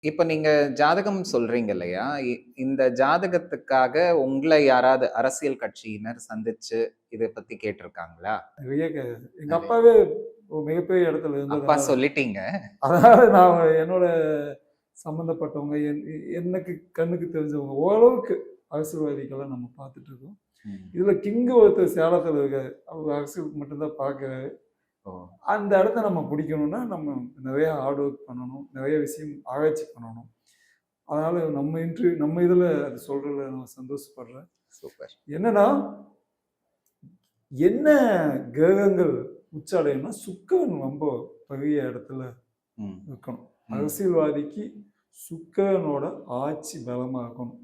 இப்ப நீங்க ஜாதகம் சொல்றீங்க இல்லையா? இந்த ஜாதகத்துக்காக உங்கள யாராவது அரசியல் கட்சியினர் சந்திச்சு இத பத்தி கேட்டிருக்காங்களா? நிறைய எங்க நெறைய. அப்பாவே ஒரு மிகப்பெரிய இடத்துல அப்பா இருந்ததுனால, சொல்லிட்டீங்க. அதனால நான் என்னோட சம்மந்தப்பட்டவங்க எனக்கு கண்ணுக்கு தெரிஞ்சவங்க ஓரளவுக்கு அரசியல்வாதிகள நம்ம பார்த்துட்டு இருக்கோம். ம். இதுல கிங்கு ஒருத்தர் சேலத்துல இருக்காரு. அவர் அரசியலுக்கு மட்டும் தான் பார்க்குறாரு. ஓ! அந்த இடத்த நம்ம பிடிக்கணும்னா, நம்ம நெறைய ஹார்ட் ஒர்க் பண்ணணும். நெறைய விஷயம் ஆராய்ச்சி பண்ணணும். அதனால நம்ம இதுல அது சொல்றதுல நான் சந்தோஷப்படுறேன். சூப்பர். என்னன்னா, என்ன கிரகங்கள் உச்ச அடையணும்னா, சுக்கிரன் ரொம்ப பெரிய இடத்துல ம். இருக்கணும். ம். அரசியல்வாதிக்கு சுக்கிரனோட ஆட்சி பலமா இருக்கணும்.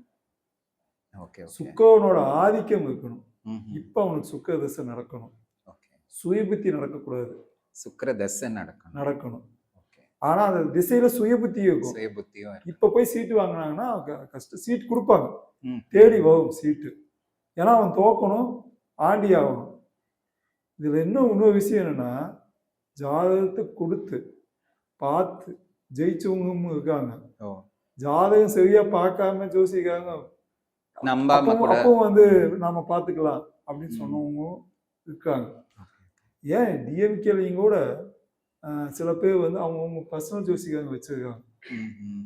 Okay, okay. சுக்கிரனோட ஆதிக்கம் இருக்கணும். ம்ஹ்ம். இப்ப அவனுக்கு சுக்கிர திசை நடக்கணும். ஓகே. சுயபுத்தி நடக்கக்கூடாது. சுக்கிர தசை நடக்கணும். நடக்கணும். ஓகே. ஆனா, அந்த திசையில சுயபுத்தியும் இருக்கும். சுய புத்தியும் இருக்கு. இப்ப போய் சீட்டு வாங்குனாங்கன்னா, கஷ்டம். சீட் குடுப்பாங்க. ம். தேடி வரும் சீட்டு. ஏன்னா, அவன் தோக்கணும், ஆண்டி ஆகணும். இதுல இன்னொரு விஷயம் என்னன்னா, ஜாதகத்த குடுத்து, பார்த்து ஜெயிச்சவங்களும் இருக்காங்க. ஓ! ஜாதகம் சரியா பார்க்காம ஜோசியக்காரங்க நம்பாம கூட. அப்பவும் வந்து நாம பார்த்துக்கலாம் அப்படின்னு ம். சொன்னவங்களும் இருக்காங்க. ஏன் டிஎம்கேலையும் கூட சில பேர் வந்து அவங்கவுங்க பர்சனல் ஜோசியக்காரங்க வச்சிருக்காங்க. ம்ஹ்ம்.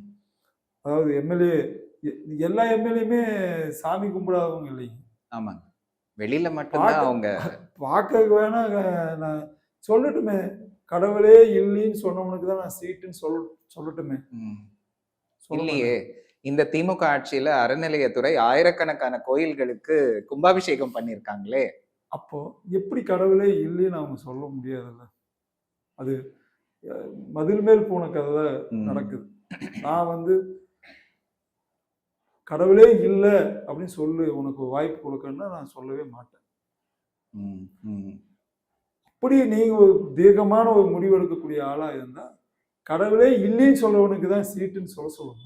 அதாவது எம்எல்ஏ எல்லா எம்எல்ஏயுமே சாமி கும்பிடாதவங்க இல்லைங்க. ஆமாங்க. வெளியில மட்டும் தான் அவங்க. பார்க்க வேணா நான் சொல்லட்டுமே, கடவுளே இல்லைன்னு சொன்னவனுக்கு தான் நான் சீட்டுன்னு சொல்லட்டுமே. ம். சொல்ல இல்லையே. மாட்டேன். இந்த திமுக ஆட்சியில அறநிலையத்துறை ஆயிரக்கணக்கான கோயில்களுக்கு கும்பாபிஷேகம் பண்ணியிருக்காங்களே! அப்போ எப்படி கடவுளே இல்லைன்னு அவங்க சொல்ல முடியாதுல்ல. அது அ மதில் மேல் போன கதை ம். நடக்குது. நான் வந்து கடவுளே இல்ல அப்படின்னு சொல்லு, உனக்கு வாய்ப்பு குடுக்கணும்னா நான் சொல்லவே மாட்டேன். ம். ம். அப்படி நீங்க ஒரு தீர்க்கமான ஒரு முடிவு எடுக்கக்கூடிய ஆளா இருந்தா, கடவுளே இல்லைன்னு சொல்றவனுக்கு தான் சீட்டுன்னு சொல்லணும்.